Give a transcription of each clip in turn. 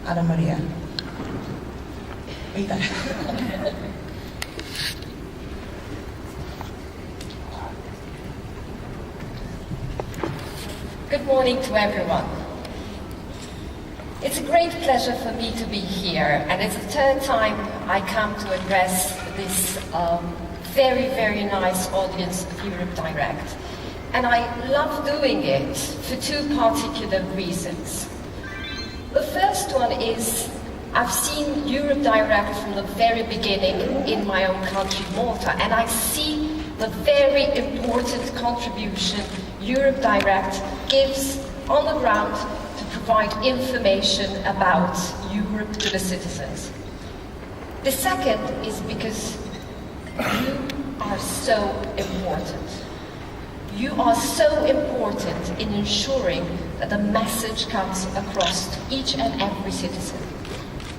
Ana Maria. Ahí está. Good morning to everyone. It's a great pleasure for me to be here, and it's the third time I come to address this very, very nice audience of Europe Direct. And I love doing it for two particular reasons. The first one is I've seen Europe Direct from the very beginning in my own country, Malta, and I see the very important contribution Europe Direct gives on the ground to provide information about Europe to the citizens. The second is because you are so important. You are so important in ensuring that the message comes across to each and every citizen.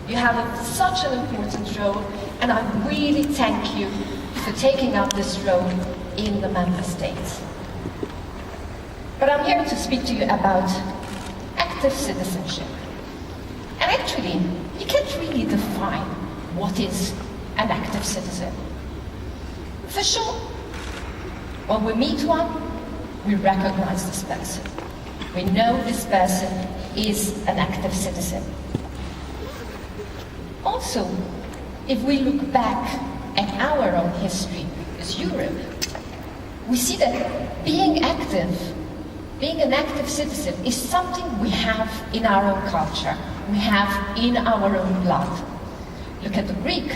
You have such an important role, and I really thank you for taking up this role in the member states. But I'm here to speak to you about active citizenship. And actually, you can't really define what is an active citizen. For sure, when we meet one, we recognize this person. We know this person is an active citizen. Also, if we look back at our own history as Europe, we see that being an active citizen is something we have in our own culture, we have in our own blood. Look at the Greek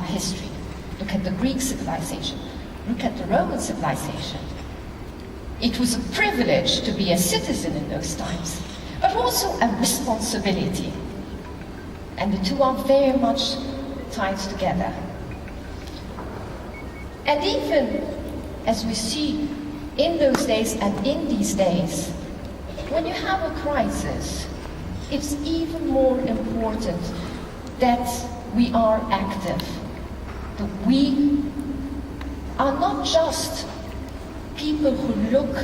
history, look at the Greek civilization, look at the Roman civilization. It was a privilege to be a citizen in those times, but also a responsibility. And the two are very much tied together. And even as we see in those days and in these days, when you have a crisis, it's even more important that we are active, that we are not just people who look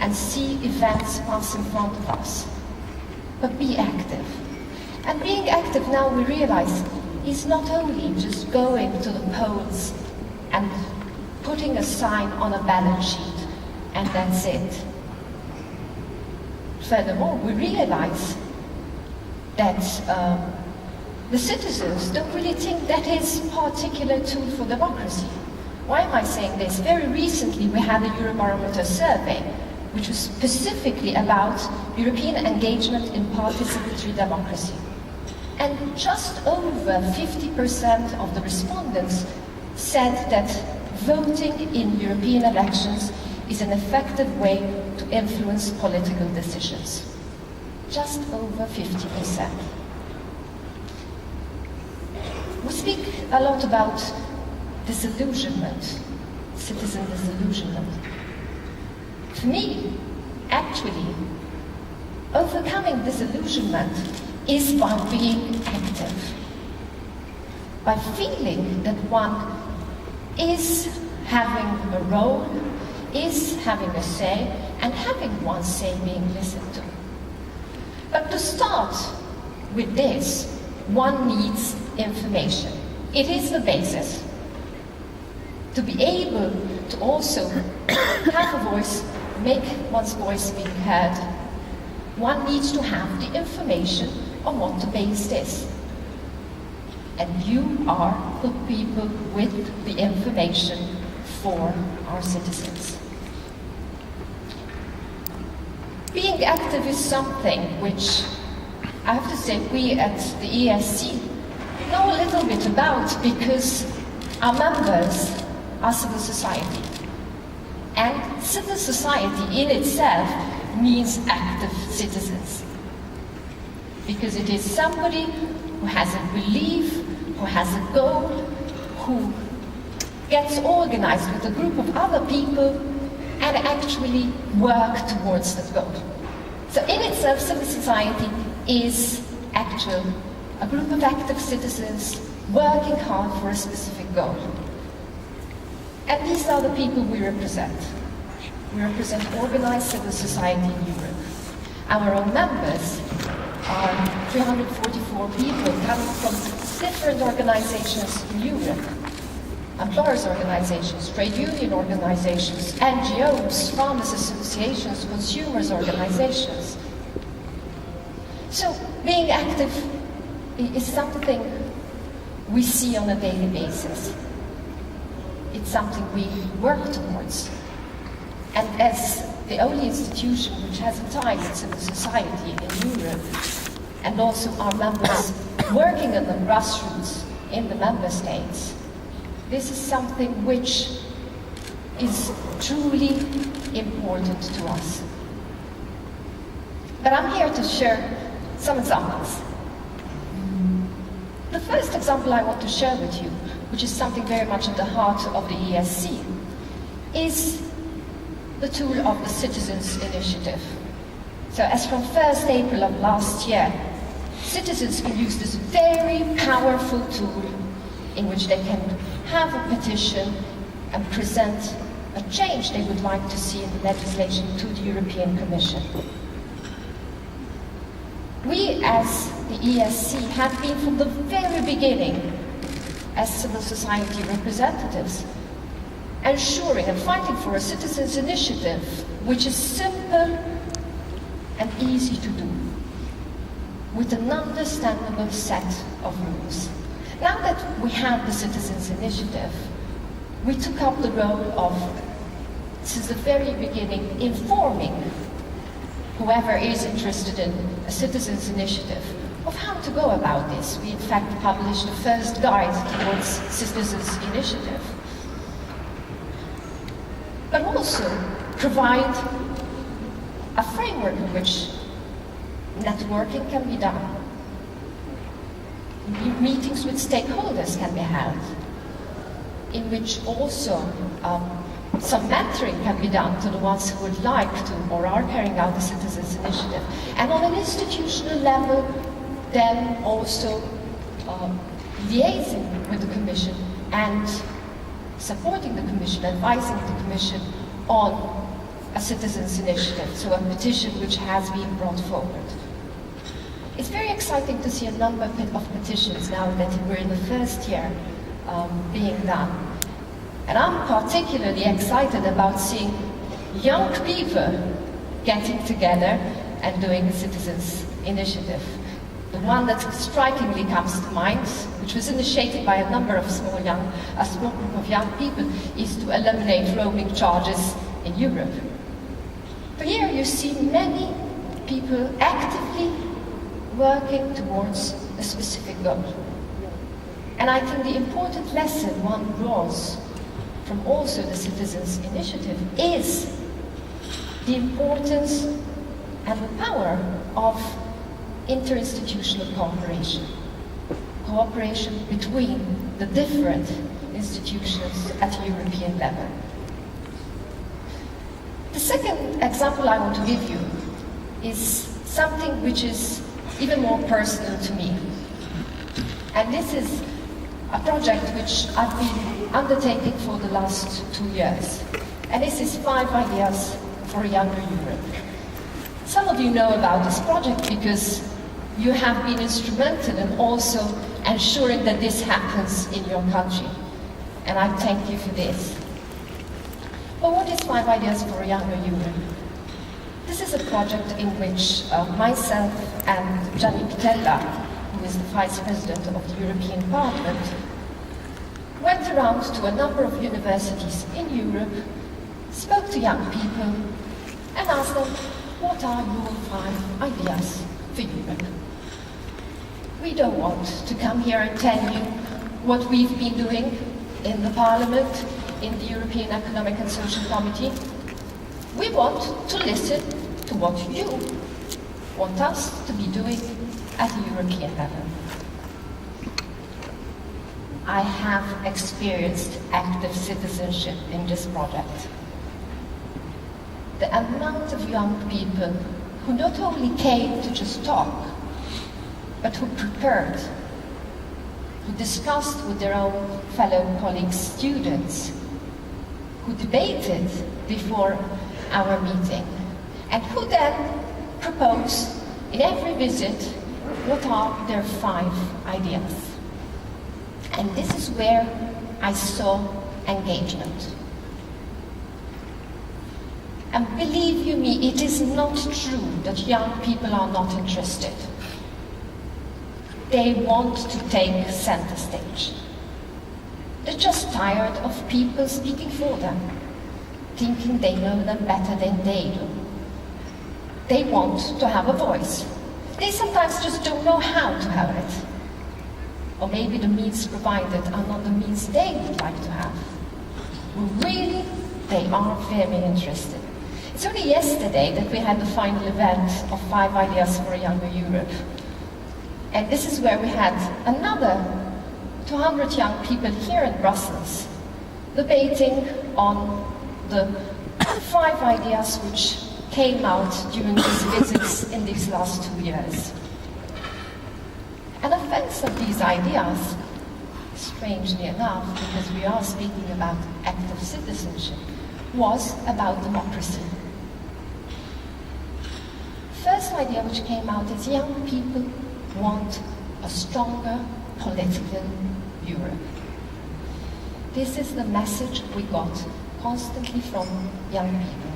and see events pass in front of us, but be active. And being active now, we realize, is not only just going to the polls and putting a sign on a ballot sheet, and that's it. Furthermore, we realize that the citizens don't really think that is a particular tool for democracy. Why am I saying this? Very recently we had a Eurobarometer survey which was specifically about European engagement in participatory democracy. And just over 50% of the respondents said that voting in European elections is an effective way to influence political decisions. Just over 50%. We speak a lot about disillusionment, citizen disillusionment. For me, actually, overcoming disillusionment is by being active, by feeling that one is having a role, is having a say, and having one's say being listened to. But to start with this, one needs information. It is the basis. To be able to also have a voice, make one's voice being heard, one needs to have the information on what to base this. And you are the people with the information for our citizens. Being active is something which I have to say we at the ESC know a little bit about, because our members are civil society. And civil society in itself means active citizens. Because it is somebody who has a belief, who has a goal, who gets organized with a group of other people and actually work towards that goal. So in itself, civil society is a group of active citizens working hard for a specific goal. And these are the people we represent. We represent organized civil society in Europe. Our own members are 344 people coming from different organizations in Europe. Employers' organizations, trade union organizations, NGOs, farmers' associations, consumers' organizations. So being active is something we see on a daily basis. It's something we work towards. And as the only institution which has a tie with civil society in Europe, and also our members working on the grassroots in the member states, this is something which is truly important to us. But I'm here to share some examples. The first example I want to share with you, which is something very much at the heart of the ESC, is the tool of the Citizens Initiative. So as from 1st April of last year, citizens can use this very powerful tool in which they can have a petition and present a change they would like to see in the legislation to the European Commission. We, as the ESC, have been from the very beginning, as civil society representatives, ensuring and fighting for a citizens' initiative which is simple and easy to do, with an understandable set of rules. Now that we have the Citizens' Initiative, we took up the role of, since the very beginning, informing whoever is interested in a Citizens' Initiative of how to go about this. We in fact published the first guide towards Citizens' Initiative. But also provide a framework in which networking can be done. Meetings with stakeholders can be held, in which also some mentoring can be done to the ones who would like to or are carrying out the Citizens' Initiative. And on an institutional level, then also liaising with the Commission and supporting the Commission, advising the Commission on a Citizens' Initiative, so a petition which has been brought forward. It's very exciting to see a number of petitions now that we're in the first year being done. And I'm particularly excited about seeing young people getting together and doing a Citizens' Initiative. The one that strikingly comes to mind, which was initiated by a number of a small group of young people, is to eliminate roaming charges in Europe. But here you see many people actively working towards a specific goal. And I think the important lesson one draws from also the Citizens' Initiative is the importance and the power of interinstitutional cooperation. Cooperation between the different institutions at the European level. The second example I want to give you is something which is even more personal to me. And this is a project which I've been undertaking for the last 2 years. And this is 5 Ideas for a Younger Europe. Some of you know about this project because you have been instrumental in also ensuring that this happens in your country. And I thank you for this. But what is 5 Ideas for a Younger Europe? This is a project in which myself and Gianni Pittella, who is the Vice President of the European Parliament, went around to a number of universities in Europe, spoke to young people, and asked them, what are your 5 ideas for Europe? We don't want to come here and tell you what we've been doing in the Parliament, in the European Economic and Social Committee. We want to listen to what you want us to be doing at the European level. I have experienced active citizenship in this project. The amount of young people who not only came to just talk, but who prepared, who discussed with their own fellow colleagues, students, who debated before our meeting, and who then proposed in every visit what are their 5 ideas. And this is where I saw engagement. And believe you me, it is not true that young people are not interested. They want to take center stage. They're just tired of people speaking for them, thinking they know them better than they do. They want to have a voice. They sometimes just don't know how to have it. Or maybe the means provided are not the means they would like to have. Really, they are very interested. It's only yesterday that we had the final event of 5 Ideas for a Younger Europe. And this is where we had another 200 young people here in Brussels debating on the 5 ideas which came out during these visits in these last 2 years. An offense of these ideas, strangely enough, because we are speaking about active citizenship, was about democracy. First idea which came out is young people want a stronger political Europe. This is the message we got constantly from young people.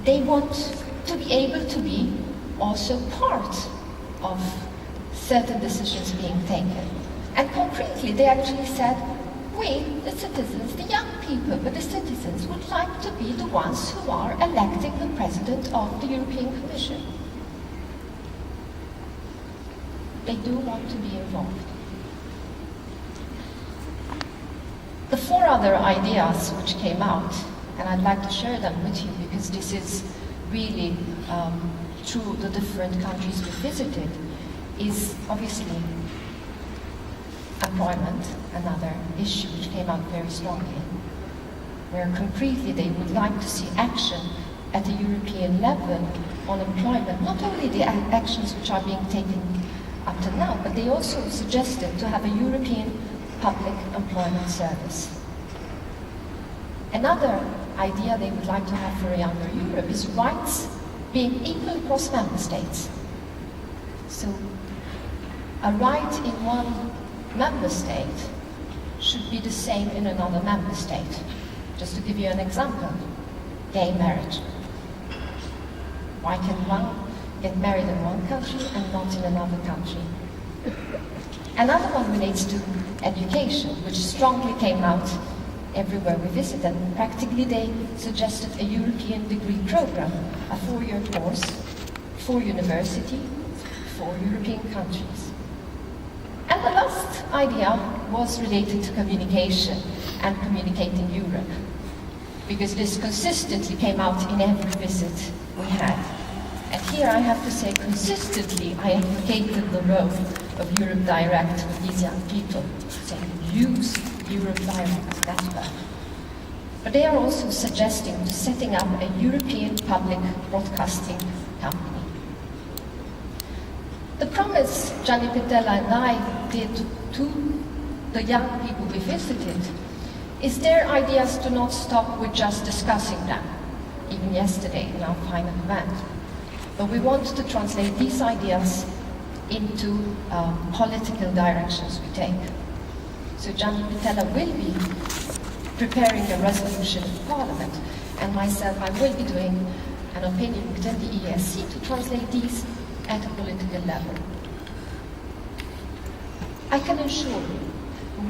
They want to be able to be also part of certain decisions being taken. And concretely, they actually said, we, the citizens, the young people, but the citizens would like to be the ones who are electing the president of the European Commission. They do want to be involved. The 4 other ideas which came out, and I'd like to share them with you because this is really through the different countries we visited, is obviously employment, another issue which came out very strongly, where concretely they would like to see action at a European level on employment, not only the actions which are being taken up to now, but they also suggested to have a European public employment service. Another idea they would like to have for a younger Europe is rights being equal across member states. So a right in one member state should be the same in another member state. Just to give you an example, gay marriage. Why can one get married in one country and not in another country? Another one relates to education, which strongly came out everywhere we visited. Practically they suggested a European degree program, a 4-year course for university, for European countries. And the last idea was related to communication and communicating Europe, because this consistently came out in every visit we had. And here I have to say, consistently I advocated the role of Europe Direct with these young people, saying use Europe Direct, that's better. But they are also suggesting to setting up a European public broadcasting company. The promise Gianni Pittella and I did to the young people we visited is their ideas to not stop with just discussing them, even yesterday in our final event. But we want to translate these ideas into political directions we take. So Gianni Pittella will be preparing a resolution in Parliament, and myself, I will be doing an opinion within the ESC to translate these at a political level. I can assure you,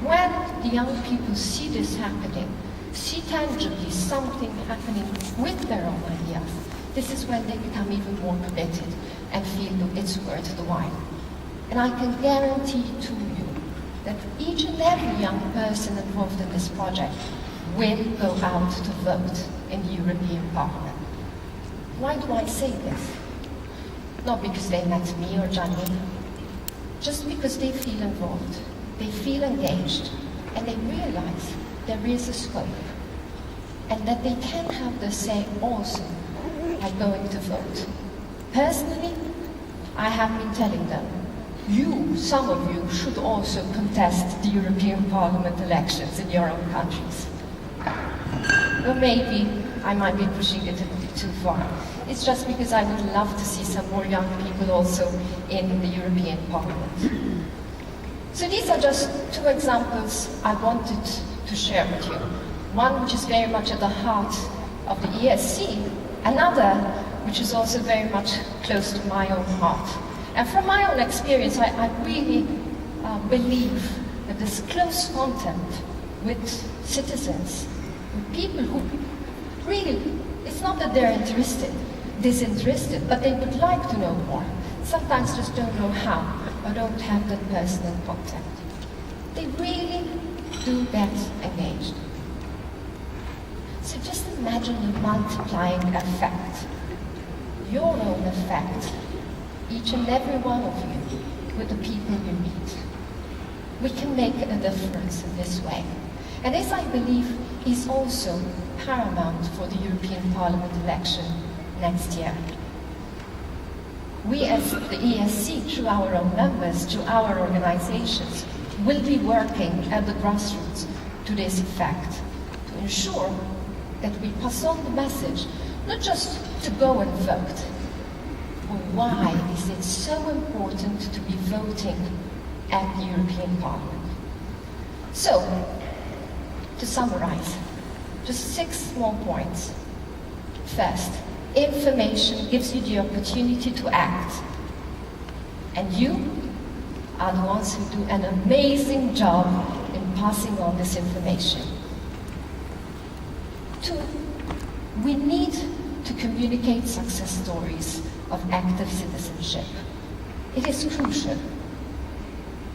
when the young people see this happening, see tangibly something happening with their own ideas, this is when they become even more committed and feel that it's worth the while. And I can guarantee to you that each and every young person involved in this project will go out to vote in the European Parliament. Why do I say this? Not because they met me or Gianni, just because they feel involved, they feel engaged, and they realize there is a scope, and that they can have the say also by going to vote. Personally, I have been telling them, you, some of you, should also contest the European Parliament elections in your own countries. Well, maybe I might be pushing it a bit too far. it's just because I would love to see some more young people also in the European Parliament. So these are just two examples I wanted to share with you. One which is very much at the heart of the ESC, another which is also very much close to my own heart. And from my own experience, I really believe that this close contact with citizens, with people who really, it's not that they're disinterested, but they would like to know more. Sometimes just don't know how, or don't have that personal contact. They really do get engaged. So just imagine the multiplying effect, your own effect, each and every one of you, with the people you meet. We can make a difference in this way. And this, I believe, is also paramount for the European Parliament election next year. We as the ESC, through our own members, through our organizations, will be working at the grassroots to this effect, to ensure that we pass on the message, not just to go and vote, but why is it so important to be voting at the European Parliament. So, to summarize, just 6 small points. First, information gives you the opportunity to act. And you are the ones who do an amazing job in passing on this information. 2, we need to communicate success stories of active citizenship. It is crucial.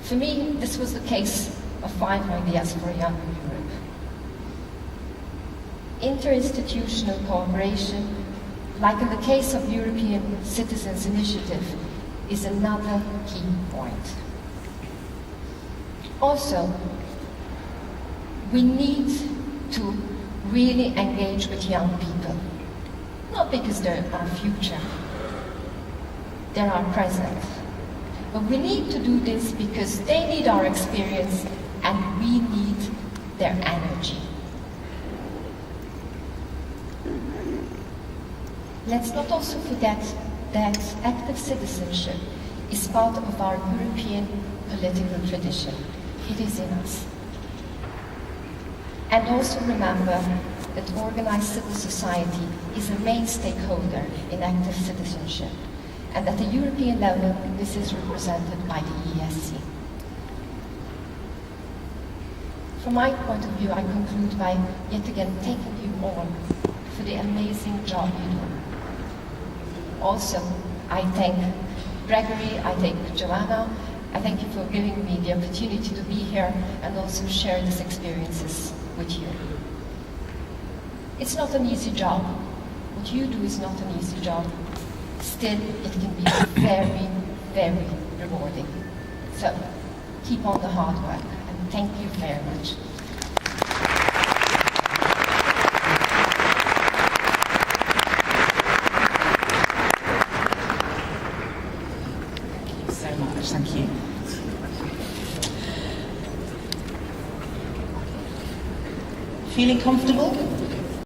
For me, this was the case of 5 ideas for a younger Europe. Interinstitutional cooperation, like in the case of European Citizens Initiative, is another key point. Also, we need to really engage with young people. Not because they're our future, they're our present. But we need to do this because they need our experience and we need their energy. Let's not also forget that active citizenship is part of our European political tradition. It is in us. And also remember that organized civil society is a main stakeholder in active citizenship, and at the European level, this is represented by the ESC. From my point of view, I conclude by yet again thanking you all for the amazing job you do. Also, I thank Gregory, I thank Joanna, I thank you for giving me the opportunity to be here and also share these experiences with you. It's not an easy job. What you do is not an easy job. Still, it can be very, very rewarding. So, keep on the hard work, and thank you very much. Thank you so much. Thank you. Feeling comfortable?